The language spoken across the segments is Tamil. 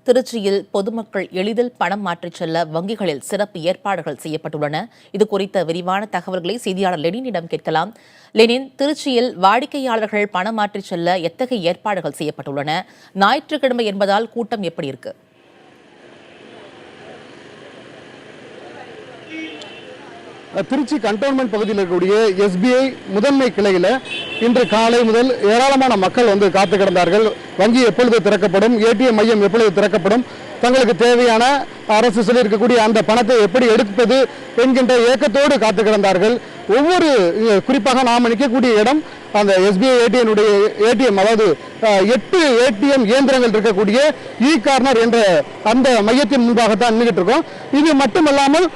திருச்சியில் பொதுமக்கள் எளிதில் பணம் மாற்றிச் செல்ல வங்கிகளில் சிறப்பு ஏற்பாடுகள் செய்யப்பட்டுள்ளன. இது குறித்த விரிவான தகவல்களை செய்தியாளர் லெனினிடம் கேட்கலாம். லெனின், திருச்சியில் வாடிக்கையாளர்கள் பணம் மாற்றிச் செல்ல எத்தகைய ஏற்பாடுகள் செய்யப்பட்டுள்ளன? ஞாயிற்றுக்கிழமை என்பதால் கூட்டம் எப்படி இருக்கு? திருச்சி கண்டோன்மெண்ட் பகுதியில் இருக்கக்கூடிய SBI முதன்மை கிளையில் இன்று காலை முதல் ஏராளமான மக்கள் காத்து கிடந்தார்கள். வங்கி எப்பொழுது திறக்கப்படும், ATM மையம் எப்பொழுது திறக்கப்படும், தங்களுக்கு தேவையான அரசு சொல்லியிருக்கக்கூடிய அந்த பணத்தை எப்படி எடுப்பது என்கின்ற ஏக்கத்தோடு காத்து கிடந்தார்கள். ஒவ்வொரு குறிப்பாக நாம் நிற்கக்கூடிய இடம் அந்த SBI ATM, அதாவது 8 ATM இயந்திரங்கள் இருக்கக்கூடிய கார்னர் என்ற அந்த மையத்தின் முன்பாகத்தான் நின்றுகிட்டு இருக்கோம். இது மட்டுமல்லாமல்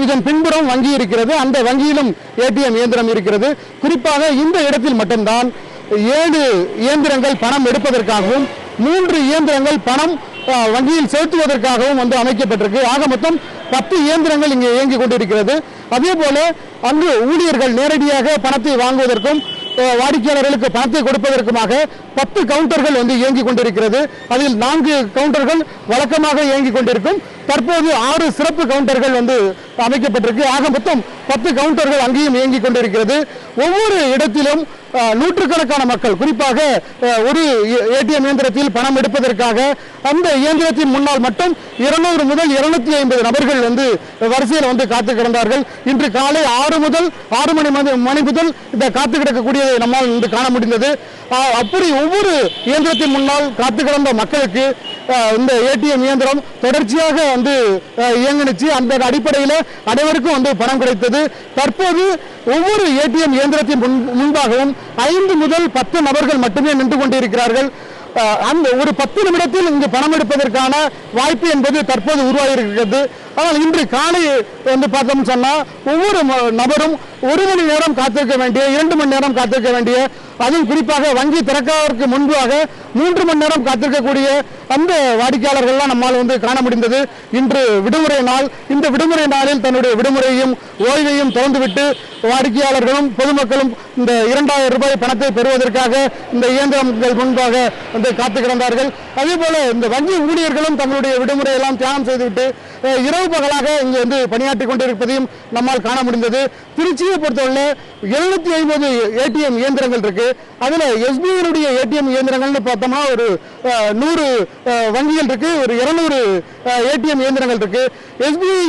இதன் பின்புறம் வங்கி இருக்கிறது. அந்த வங்கியிலும் ATM இயந்திரம் இருக்கிறது. குறிப்பாக இந்த இடத்தில் மட்டும்தான் 7 இயந்திரங்கள் பணம் எடுப்பதற்காகவும் 3 இயந்திரங்கள் பணம் வங்கியில் செலுத்துவதற்காகவும் அமைக்கப்பட்டிருக்கு. ஆக மொத்தம் 10 இயந்திரங்கள் இங்கே இயங்கிக் கொண்டிருக்கிறது. அதே போல அங்கு ஊழியர்கள் நேரடியாக பணத்தை வாங்குவதற்கும் வாடிக்கையாளர்களுக்கு பணத்தை கொடுப்பதற்குமாக 10 கவுண்டர்கள் இயங்கிக் கொண்டிருக்கிறது. அதில் 4 கவுண்டர்கள் வழக்கமாக இயங்கிக் கொண்டிருக்கும். தற்போது 6 சிறப்பு கவுண்டர்கள் அமைக்கப்பட்டிருக்கு. ஆக மொத்தம் 10 கவுண்டர்கள் அங்கேயும் இயங்கிக் கொண்டிருக்கிறது. ஒவ்வொரு இடத்திலும் நூற்றுக்கணக்கான மக்கள், குறிப்பாக ஒரு ATM இயந்திரத்தில் பணம் எடுப்பதற்காக அந்த இயந்திரத்தின் முன்னால் மட்டும் 200 முதல் 250 நபர்கள் வரிசையில் காத்து கிடந்தார்கள். இன்று காலை 6 மணி முதல் இந்த காத்து கிடக்கக்கூடியதை நம்மால் காண முடிந்தது. அப்படி ஒவ்வொரு இயந்திரத்தின் முன்னால் காத்து கிடந்த மக்களுக்கு இந்த ATM இயந்திரம் தொடர்ச்சியாக இயங்குச்சு. அந்த அடிப்படையில் அனைவருக்கும் பணம் கிடைத்தது. தற்போது ஒவ்வொரு ATM இயந்திரத்தின் முன்பாகவும் 5 முதல் 10 நபர்கள் மட்டுமே நின்று கொண்டிருக்கிறார்கள். அந்த ஒரு 10 நிமிடத்தில் இங்கு பணம் எடுப்பதற்கான வாய்ப்பு என்பது தற்போது உருவாகியிருக்கிறது. ஆனால் இன்று காலை பார்த்தோம்னு சொன்னா ஒவ்வொரு நபரும் 1 மணி நேரம் காத்திருக்க வேண்டிய, 2 மணி நேரம் காத்திருக்க வேண்டிய, அதுவும் குறிப்பாக வங்கி திறக்காதற்கு முன்பாக 3 மணி நேரம் காத்திருக்கக்கூடிய அந்த வாடிக்கையாளர்கள்லாம் நம்மால் காண முடிந்தது. இன்று விடுமுறை நாள். இந்த விடுமுறை நாளில் தன்னுடைய விடுமுறையும் ஓய்வையும் திறந்துவிட்டு வாடிக்கையாளர்களும் பொதுமக்களும் இந்த 2000 ரூபாய் பணத்தை பெறுவதற்காக இந்த இயந்திரங்கள் முன்பாக காத்து கிடந்தார்கள். அதே போல இந்த வங்கி ஊழியர்களும் தங்களுடைய விடுமுறையெல்லாம் தியானம் செய்துவிட்டு இரவு பகலாக இங்கு பணியாற்றி கொண்டிருப்பதையும் நம்மால் காண முடிந்தது. திருச்சியை பொறுத்தவரை 750 ATM இயந்திரங்கள் இருக்கு. அதுல SBI ATM இயந்திரங்கள்னு பார்த்தோம்னா ஒரு 100 வங்கிகள் இருக்கு, ஒரு 200 ATM இயந்திரங்கள் இருக்கு. SBI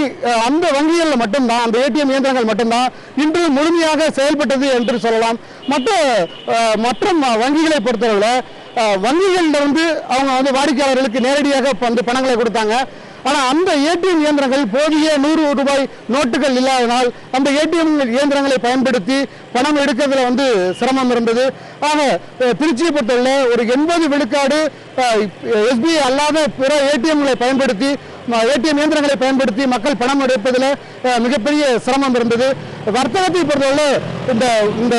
அந்த வங்கிகள் மட்டும்தான், அந்த ATM இயந்திரங்கள் மட்டும்தான் இன்று முழுமையாக செயல்பட்டது என்று சொல்லலாம். மற்ற வங்கிகளை பொறுத்தவரை வங்கிகளிலிருந்து அவங்க வாடிக்கையாளர்களுக்கு நேரடியாக பணங்களை கொடுத்தாங்க. ஆனால் அந்த ATM இயந்திரங்கள் போதிய 100 ரூபாய் நோட்டுகள் இல்லாதனால் அந்த ATM இயந்திரங்களை பயன்படுத்தி பணம் எடுக்கிறதுல சிரமம் இருந்தது. ஆக திருச்சியை பொறுத்தவரை ஒரு 80 விழுக்காடு SBI அல்லாத பிற ATMகளை பயன்படுத்தி, ATM இயந்திரங்களை பயன்படுத்தி மக்கள் பணம் எடுப்பதில் மிகப்பெரிய சிரமம் இருந்தது. வர்த்தகத்தை பொறுத்தவரை இந்த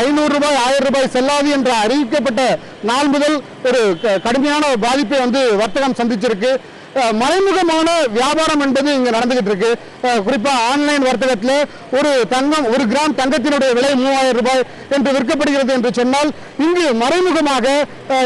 500 ரூபாய் 1000 ரூபாய் செல்லாது என்று அறிவிக்கப்பட்ட நாள் முதல் ஒரு கடுமையான பாதிப்பை வர்த்தகம் சந்திச்சிருக்கு. மறைமுகமான வியாபாரம் என்பது இங்க நடந்துகிட்டு இருக்கு. குறிப்பா ஆன்லைன் வர்த்தகத்தில் ஒரு கிராம் தங்கத்தினுடைய விலை 3000 ரூபாய் என்று விற்கப்படுகிறது என்று சொன்னால், இங்கு மறைமுகமாக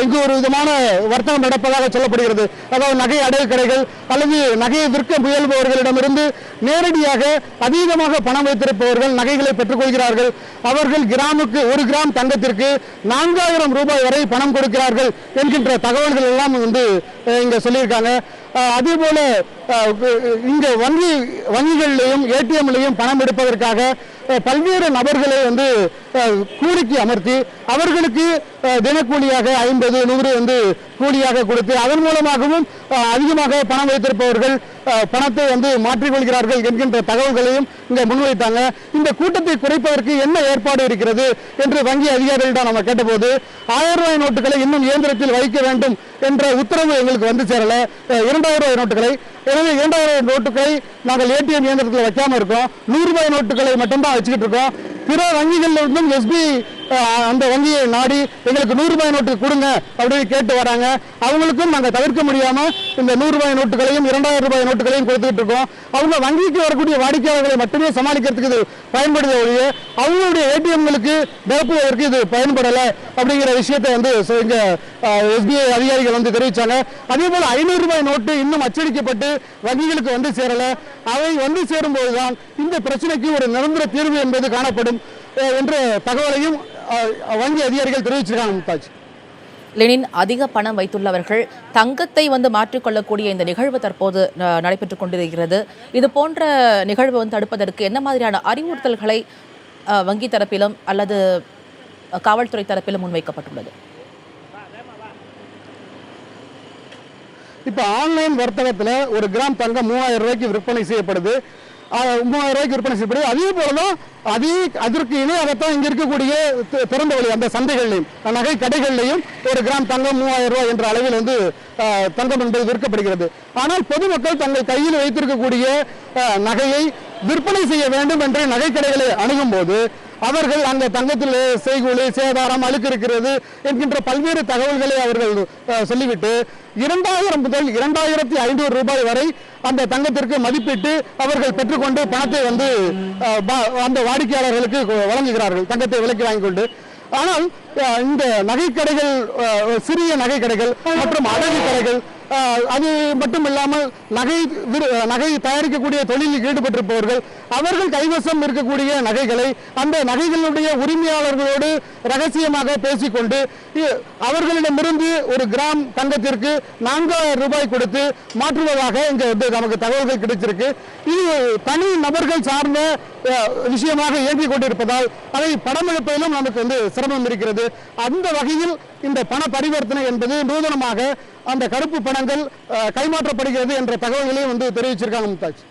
இங்கு ஒரு விதமான வர்த்தகம் நடப்பதாக சொல்லப்படுகிறது. அதாவது நகை அடகு கடைகள் அல்லது நகையை விற்க முயல்பவர்களிடமிருந்து நேரடியாக அதீதமாக பணம் வைத்திருப்பவர்கள் நகைகளை பெற்றுக்கொள்கிறார்கள். அவர்கள் கிராமுக்கு 1 கிராம் தங்கத்திற்கு 4000 ரூபாய் வரை பணம் கொடுக்கிறார்கள் என்கின்ற தகவல்கள் எல்லாம் இங்க சொல்லியிருக்காங்க. அதே போல இங்க வங்கிகளிலையும் ATMலையும் பணம் எடுப்பதற்காக பல்வேறு நபர்களை கூலிக்கு அமர்த்தி அவர்களுக்கு தினக்கூலியாக 50, 100 கூலியாக கொடுத்து அதன் மூலமாகவும் அதிகமாக பணம் வைத்திருப்பவர்கள் பணத்தை மாற்றிக்கொள்கிறார்கள் என்கின்ற தகவல்களையும் இங்க முன்வைத்தாங்க. இந்த கூட்டத்தை குறைப்பதற்கு என்ன ஏற்பாடு இருக்கிறது என்று வங்கி அதிகாரிகளிடம் நம்ம கேட்டபோது 1000 ரூபாய் நோட்டுகளை இன்னும் இயந்திரத்தில் வைக்க வேண்டும் என்ற உத்தரவு எங்களுக்கு சேரல. 2000 ரூபாய் நோட்டுகளை, எனவே 2000 ரூபாய் நோட்டுகளை நாங்கள் ATM இயந்திரத்தில் வைக்காம இருக்கோம். 100 ரூபாய் நோட்டுகளை மட்டும்தான் வச்சுக்கிட்டு இருக்கோம். பிற வங்கிகளில் இருந்தும் SBI அந்த வங்கியை நாடி எங்களுக்கு 100 ரூபாய் நோட்டு கொடுங்க அப்படின்னு கேட்டு வராங்க. அவங்களுக்கும் நாங்கள் தவிர்க்க முடியாம இந்த 100 ரூபாய் நோட்டுகளையும் 2000 ரூபாய் நோட்டுகளையும் கொடுத்துட்டு இருக்கோம். அவங்க வங்கிக்கு வரக்கூடிய வாடிக்கையாளர்களை மட்டுமே சமாளிக்கிறதுக்கு இது பயன்படுத ஒழிய அவங்களுடைய ATMகளுக்கு நிரப்புவதற்கு இது பயன்படலை அப்படிங்கிற விஷயத்தை இங்க SBI அதிகாரிகள் வந்து தெரிவித்தாங்க. அதே போல் 500 ரூபாய் நோட்டு இன்னும் அச்சடிக்கப்பட்டு வங்கிகளுக்கு வந்து சேரல. அவை வந்து சேரும்போதுதான் இந்த பிரச்சனைக்கு ஒரு நிரந்தர தீர்வு என்பது காணப்படும் என்ற தகவலையும் வங்கி அதிகாரிகள் தெரிவிச்சிருக்காங்க. மும்தாஜ், லெனின், அதிக பணம் வைத்துள்ளவர்கள் தங்கத்தை வந்து மாற்றிக்கொள்ளக்கூடிய இந்த நிகழ்வு தற்போது நடைபெற்றுக் கொண்டிருக்கிறது. இது போன்ற நிகழ்வு வந்து தடுப்பதற்கு என்ன மாதிரியான அறிவுறுத்தல்களை வங்கி தரப்பிலும் அல்லது காவல்துறை தரப்பிலும் முன்வைக்கப்பட்டுள்ளது? இப்ப ஆன்லைன் வர்த்தகத்தில் ஒரு கிராம் தங்கம் 3000 ரூபாய்க்கு விற்பனை செய்யப்படுது. 3000 ரூபாய்க்கு விற்பனை செய்யப்படுது. அதே போலதான் அதற்கு இணையாகத்தான் இங்க இருக்கக்கூடிய திறந்த வழி அந்த சந்தைகள்லையும் நகை கடைகள்லையும் ஒரு கிராம் தங்கம் 3000 ரூபாய் என்ற அளவில் வந்து தங்கம் என்பது விற்கப்படுகிறது. ஆனால் பொதுமக்கள் தங்கள் கையில் வைத்திருக்கக்கூடிய நகையை விற்பனை செய்ய வேண்டும் என்று நகை கடைகளை அணுகும் போது அவர்கள் அந்த தங்கத்தில் செய்கூலி, சேதாரம், அழுக்கு இருக்கிறது என்கின்ற பல்வேறு தகவல்களை அவர்கள் சொல்லிவிட்டு 2000 முதல் 2500 ரூபாய் வரை அந்த தங்கத்திற்கு மதிப்பிட்டு அவர்கள் பெற்றுக்கொண்டு பணத்தை வந்து அந்த வாடிக்கையாளர்களுக்கு வழங்குகிறார்கள், தங்கத்தை விலைக்கு வாங்கிக் கொண்டு. ஆனால் இந்த நகைக்கடைகள், சிறிய நகைக்கடைகள் மற்றும் அடகு கடைகள், அது மட்டும் இல்லாமல் நகை தயாரிக்கக்கூடிய தொழிலில் ஈடுபட்டிருப்பவர்கள் அவர்கள் கைவசம் இருக்கக்கூடிய நகைகளை அந்த நகைகளுடைய உரிமையாளர்களோடு ரகசியமாக பேசிக்கொண்டு அவர்களிடமிருந்து ஒரு கிராம் தங்கத்திற்கு 4000 ரூபாய் கொடுத்து மாற்றுவதாக இங்க நமக்கு தகவல்கள் கிடைச்சிருக்கு. இது தனி நபர்கள் சார்ந்த விஷயமாக இயங்கிக் கொண்டிருப்பதால் அதை படமெடுப்பதிலும் நமக்கு வந்து சிரமம் இருக்கிறது. அந்த வகையில் இந்த பண பரிவர்த்தனை என்பது நூதனமாக அந்த கருப்பு பணங்கள் கைமாற்றப்படுகிறது என்ற தகவல்களையும் வந்து தெரிவிச்சிருக்காங்க. மும்தாஜ்.